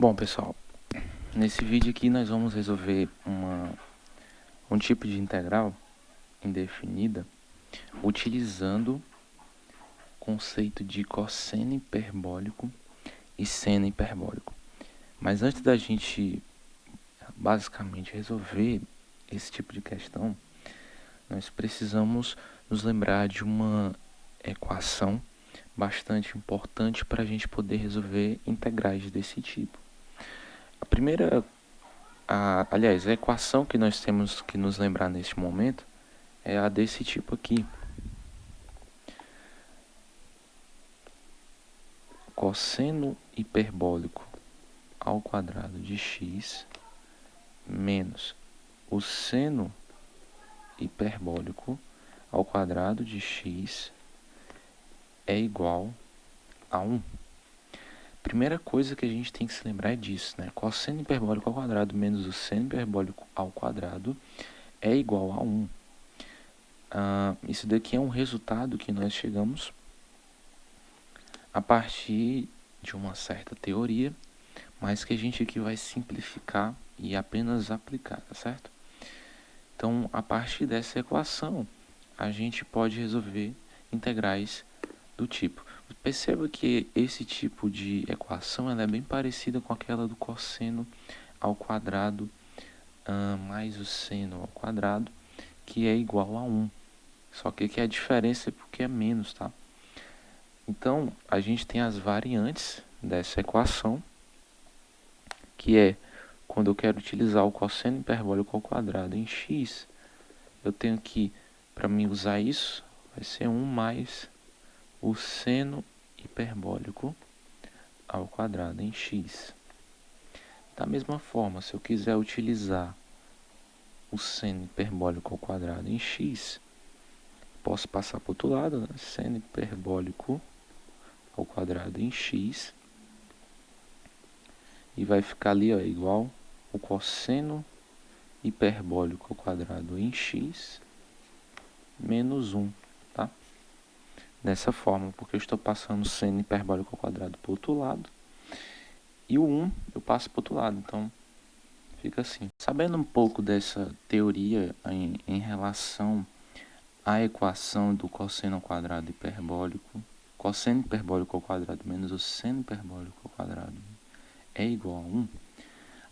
Bom, pessoal, nesse vídeo aqui nós vamos resolver um tipo de integral indefinida utilizando o conceito de cosseno hiperbólico e seno hiperbólico. Mas antes da gente basicamente resolver esse tipo de questão, nós precisamos nos lembrar de uma equação bastante importante para a gente poder resolver integrais desse tipo. A primeira Aliás, a equação que nós temos que nos lembrar neste momento é a desse tipo aqui. Cosseno hiperbólico ao quadrado de x menos o seno hiperbólico ao quadrado de x é igual a 1. Primeira coisa que a gente tem que se lembrar é disso, né? Cosseno hiperbólico ao quadrado menos o seno hiperbólico ao quadrado é igual a 1. Isso daqui é um resultado que nós chegamos a partir de uma certa teoria, mas que a gente aqui vai simplificar e apenas aplicar, tá certo? Então, a partir dessa equação, a gente pode resolver integrais do tipo. Perceba que esse tipo de equação ela é bem parecida com aquela do cosseno ao quadrado mais o seno ao quadrado, que é igual a 1. Só que aqui a diferença é porque é menos, tá? Então, a gente tem as variantes dessa equação, que é quando eu quero utilizar o cosseno hiperbólico ao quadrado em x, eu tenho que, para mim usar isso, vai ser 1 mais o seno hiperbólico ao quadrado em x. Da mesma forma, se eu quiser utilizar o seno hiperbólico ao quadrado em x, posso passar para o outro lado, né? Seno hiperbólico ao quadrado em x, e vai ficar ali, ó, igual o cosseno hiperbólico ao quadrado em x menos 1, tá? Dessa forma, porque eu estou passando o seno hiperbólico ao quadrado para o outro lado, e o 1 eu passo para o outro lado, então fica assim. Sabendo um pouco dessa teoria em relação à equação do cosseno ao quadrado hiperbólico, cosseno hiperbólico ao quadrado menos o seno hiperbólico ao quadrado é igual a 1,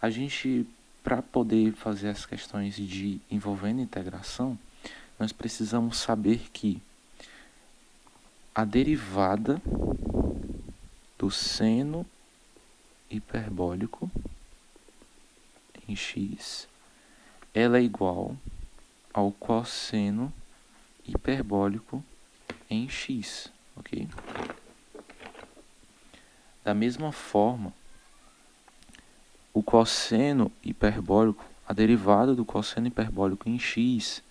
a gente, para poder fazer as questões de envolvendo integração, nós precisamos saber que a derivada do seno hiperbólico em x, ela é igual ao cosseno hiperbólico em x, ok? Da mesma forma, o cosseno hiperbólico, a derivada do cosseno hiperbólico em x,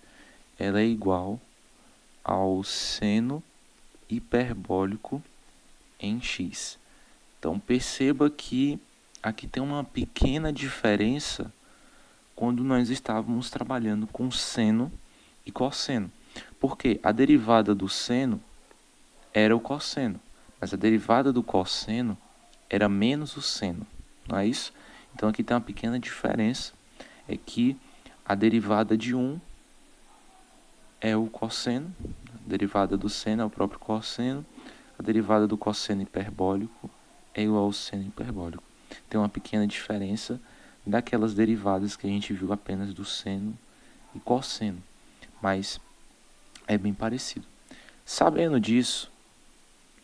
ela é igual ao seno hiperbólico em x. Então, perceba que aqui tem uma pequena diferença quando nós estávamos trabalhando com seno e cosseno. Porque a derivada do seno era o cosseno, mas a derivada do cosseno era menos o seno, não é isso? Então, aqui tem uma pequena diferença, é que a derivada de 1 é o cosseno, a derivada do seno é o próprio cosseno, a derivada do cosseno hiperbólico é igual ao seno hiperbólico. Tem uma pequena diferença daquelas derivadas que a gente viu apenas do seno e cosseno, mas é bem parecido. Sabendo disso,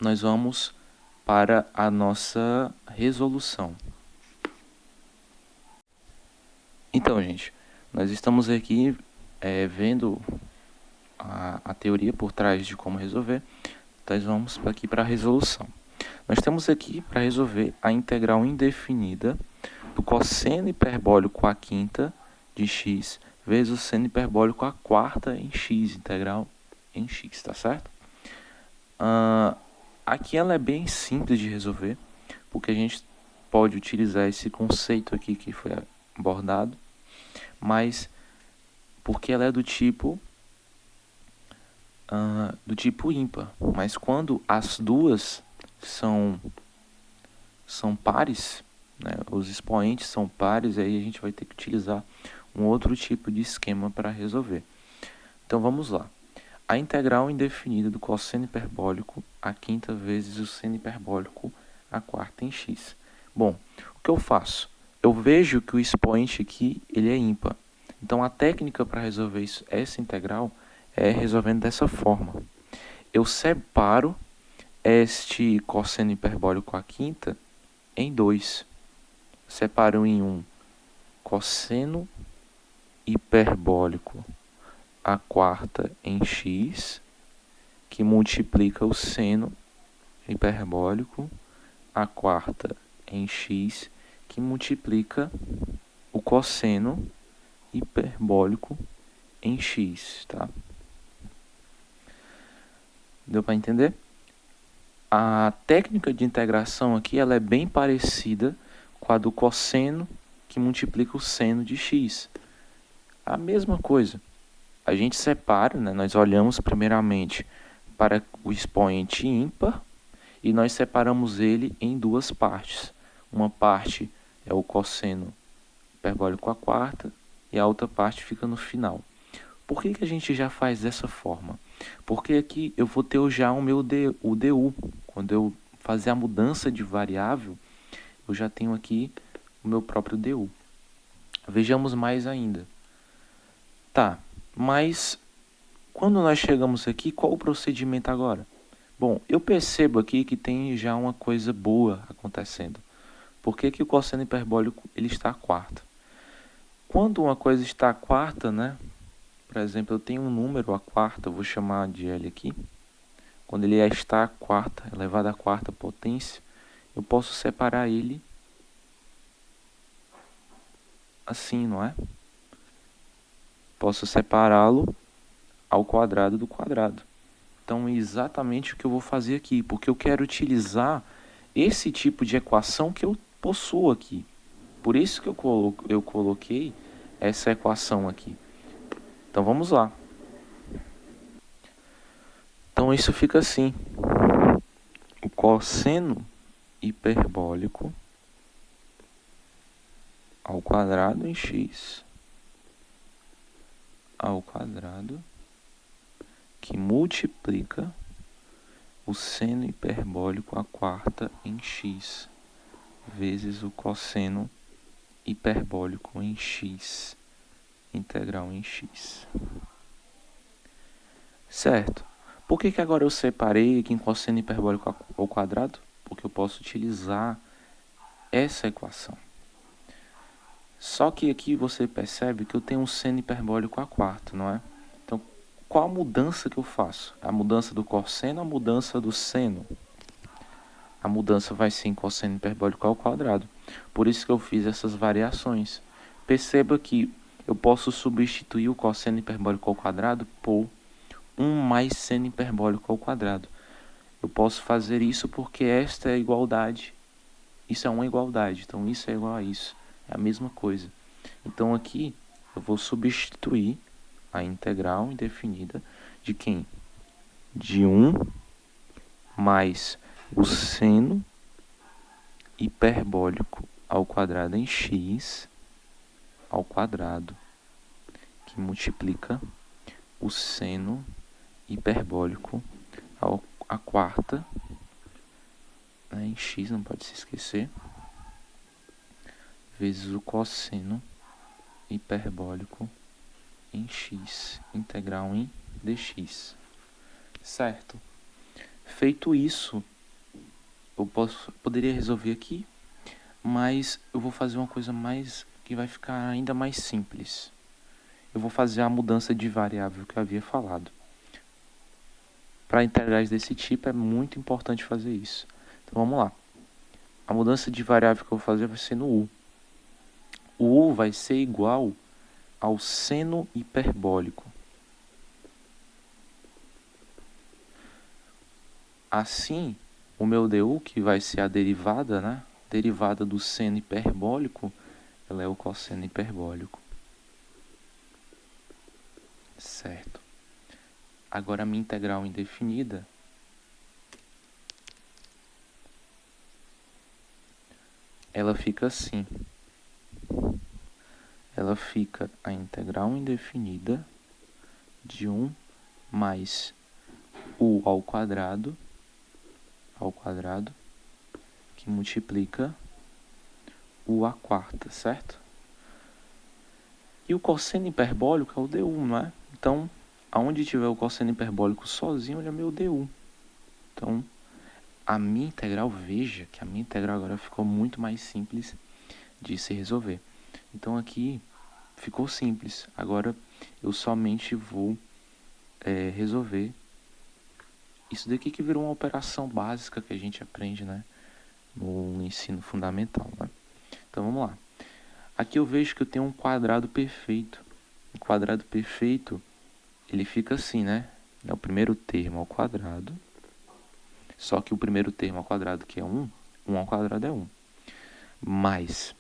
nós vamos para a nossa resolução. Então, gente, nós estamos aqui vendo a teoria por trás de como resolver. Nós vamos aqui para a resolução. Nós temos aqui para resolver a integral indefinida do cosseno hiperbólico à quinta de x vezes o seno hiperbólico à quarta em x, integral em x, tá certo? Aqui ela é bem simples de resolver, porque a gente pode utilizar esse conceito aqui que foi abordado, mas porque ela é do tipo ímpar. Mas quando as duas são pares, né? Os expoentes são pares, aí a gente vai ter que utilizar um outro tipo de esquema para resolver. Então vamos lá. A integral indefinida do cosseno hiperbólico a quinta vezes o seno hiperbólico a quarta em x. Bom, o que eu faço? Eu vejo que o expoente aqui ele é ímpar. Então a técnica para resolver essa integral é resolvendo dessa forma. Eu separo este cosseno hiperbólico à quinta em dois. Separo em um cosseno hiperbólico à quarta em x, que multiplica o seno hiperbólico à quarta em x, que multiplica o cosseno hiperbólico em x, tá? Deu para entender? A técnica de integração aqui ela é bem parecida com a do cosseno que multiplica o seno de x. A mesma coisa. A gente separa, né? Nós olhamos primeiramente para o expoente ímpar e nós separamos ele em duas partes. Uma parte é o cosseno hiperbólico à quarta e a outra parte fica no final. Por que a gente já faz dessa forma? Porque aqui eu vou ter já o DU. Quando eu fazer a mudança de variável, eu já tenho aqui o meu próprio DU. Vejamos mais ainda. Tá, mas quando nós chegamos aqui, qual o procedimento agora? Bom, eu percebo aqui que tem já uma coisa boa acontecendo. Por que o cosseno hiperbólico ele está à quarta? Quando uma coisa está à quarta, né? Por exemplo, eu tenho um número à quarta, vou chamar de L aqui. Quando ele está à quarta, elevado à quarta potência, eu posso separar ele assim, não é? Posso separá-lo ao quadrado do quadrado. Então, é exatamente o que eu vou fazer aqui, porque eu quero utilizar esse tipo de equação que eu possuo aqui. Por isso que eu coloquei essa equação aqui. Então, vamos lá. Então, isso fica assim. O cosseno hiperbólico ao quadrado em x ao quadrado que multiplica o seno hiperbólico à quarta em x vezes o cosseno hiperbólico em x, integral em x. Certo. Por que agora eu separei aqui em cosseno hiperbólico ao quadrado? Porque eu posso utilizar essa equação. Só que aqui você percebe que eu tenho um seno hiperbólico à quarta, não é? Então, qual a mudança que eu faço? A mudança do cosseno ou a mudança do seno? A mudança vai ser em cosseno hiperbólico ao quadrado. Por isso que eu fiz essas variações. Perceba que eu posso substituir o cosseno hiperbólico ao quadrado por 1 mais seno hiperbólico ao quadrado. Eu posso fazer isso porque esta é a igualdade. Isso é uma igualdade, então isso é igual a isso. É a mesma coisa. Então aqui eu vou substituir a integral indefinida de quem? De 1 mais o seno hiperbólico ao quadrado em x ao quadrado, que multiplica o seno hiperbólico à quarta, né, em x, não pode se esquecer, vezes o cosseno hiperbólico em x, integral em dx. Certo? Feito isso, eu poderia resolver aqui, mas eu vou fazer uma coisa mais que vai ficar ainda mais simples. Eu vou fazer a mudança de variável que eu havia falado. Para integrais desse tipo é muito importante fazer isso. Então vamos lá. A mudança de variável que eu vou fazer vai ser no u. O u vai ser igual ao seno hiperbólico. Assim, o meu du, que vai ser a derivada, né? Derivada do seno hiperbólico, ela é o cosseno hiperbólico. Certo. Agora a minha integral indefinida ela fica assim. Ela fica a integral indefinida de 1 mais u ao quadrado, que multiplica u à quarta, certo? E o cosseno hiperbólico é o du, não é? Então, aonde tiver o cosseno hiperbólico sozinho, ele é meu du. Então, a minha integral, veja que a minha integral agora ficou muito mais simples de se resolver. Então, aqui ficou simples. Agora, eu somente vou resolver isso daqui que virou uma operação básica que a gente aprende, né, no ensino fundamental, né? Então, vamos lá. Aqui eu vejo que eu tenho um quadrado perfeito. O quadrado perfeito, ele fica assim, né? É o primeiro termo ao quadrado. Só que o primeiro termo ao quadrado, que é 1, 1 ao quadrado é 1. Mais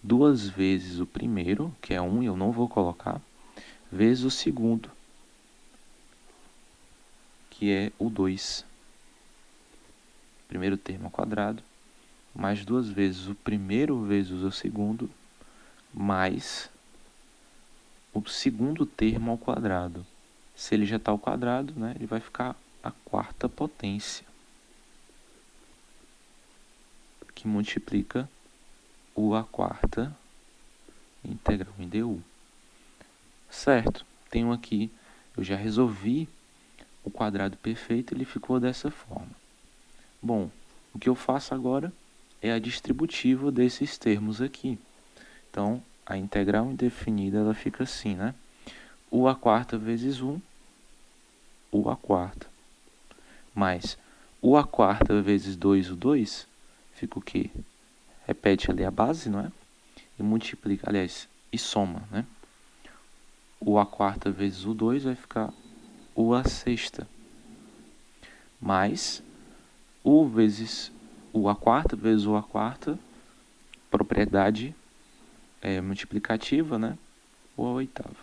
2 vezes o primeiro, que é 1, e eu não vou colocar, vezes o segundo, que é o 2. Primeiro termo ao quadrado, mais 2 vezes o primeiro vezes o segundo, mais o segundo termo ao quadrado. Se ele já está ao quadrado, né, ele vai ficar a quarta potência, que multiplica u à quarta integral em du. Certo, tenho aqui, eu já resolvi o quadrado perfeito, ele ficou dessa forma. Bom, o que eu faço agora é a distributiva desses termos aqui. Então, a integral indefinida, ela fica assim, né? U à quarta vezes 1, U à quarta. Mais U à quarta vezes 2, o 2, fica o quê? Repete ali a base, não é? E multiplica, aliás, e soma, né? U à quarta vezes o 2 vai ficar U à sexta. Mais U vezes U à quarta vezes U à quarta, propriedade multiplicativa, né? U à oitava.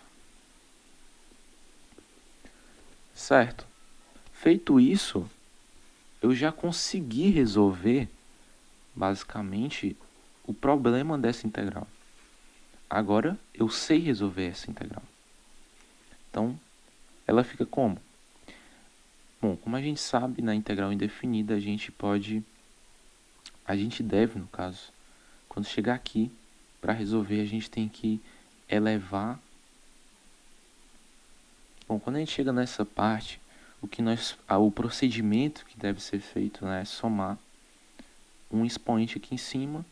Certo? Feito isso, eu já consegui resolver, basicamente, o problema dessa integral. Agora, eu sei resolver essa integral. Então, ela fica como? Bom, como a gente sabe, na integral indefinida, a gente deve, no caso, quando chegar aqui, para resolver, a gente tem que elevar. Bom, quando a gente chega nessa parte, o procedimento que deve ser feito, né, é somar um expoente aqui em cima,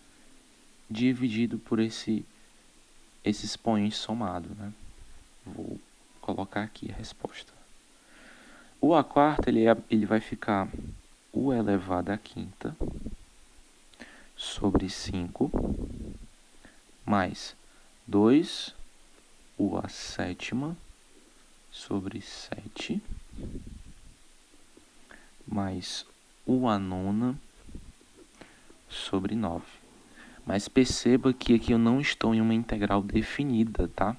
dividido por esse expoente somado, né? Vou colocar aqui a resposta. O à quarta, ele vai ficar u elevado à quinta sobre 5 mais 2 u à sétima sobre 7 mais u à nona sobre 9. Mas perceba que aqui eu não estou em uma integral definida, tá?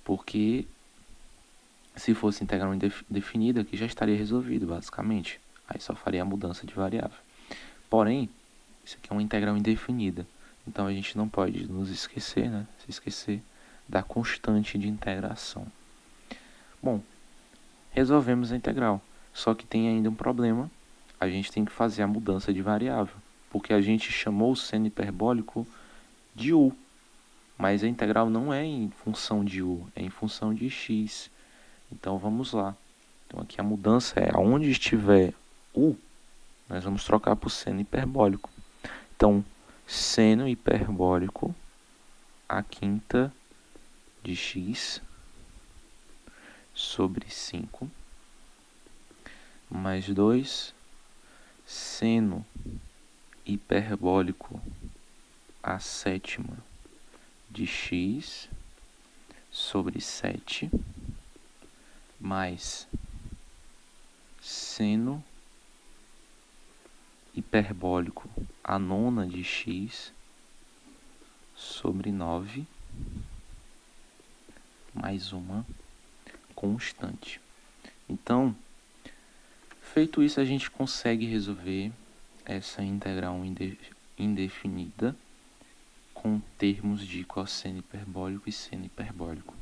Porque se fosse integral indefinida, aqui já estaria resolvido, basicamente. Aí só faria a mudança de variável. Porém, isso aqui é uma integral indefinida. Então, a gente não pode nos esquecer, né? Se esquecer da constante de integração. Bom, resolvemos a integral. Só que tem ainda um problema. A gente tem que fazer a mudança de variável. Porque a gente chamou o seno hiperbólico de u. Mas a integral não é em função de u, é em função de x. Então, vamos lá. Então, aqui a mudança é aonde estiver u, nós vamos trocar por seno hiperbólico. Então, seno hiperbólico à quinta de x sobre 5 mais 2 seno hiperbólico à sétima de x sobre 7 mais seno hiperbólico à nona de x sobre 9 mais uma constante. Então, feito isso, a gente consegue resolver essa integral indefinida com termos de cosseno hiperbólico e seno hiperbólico.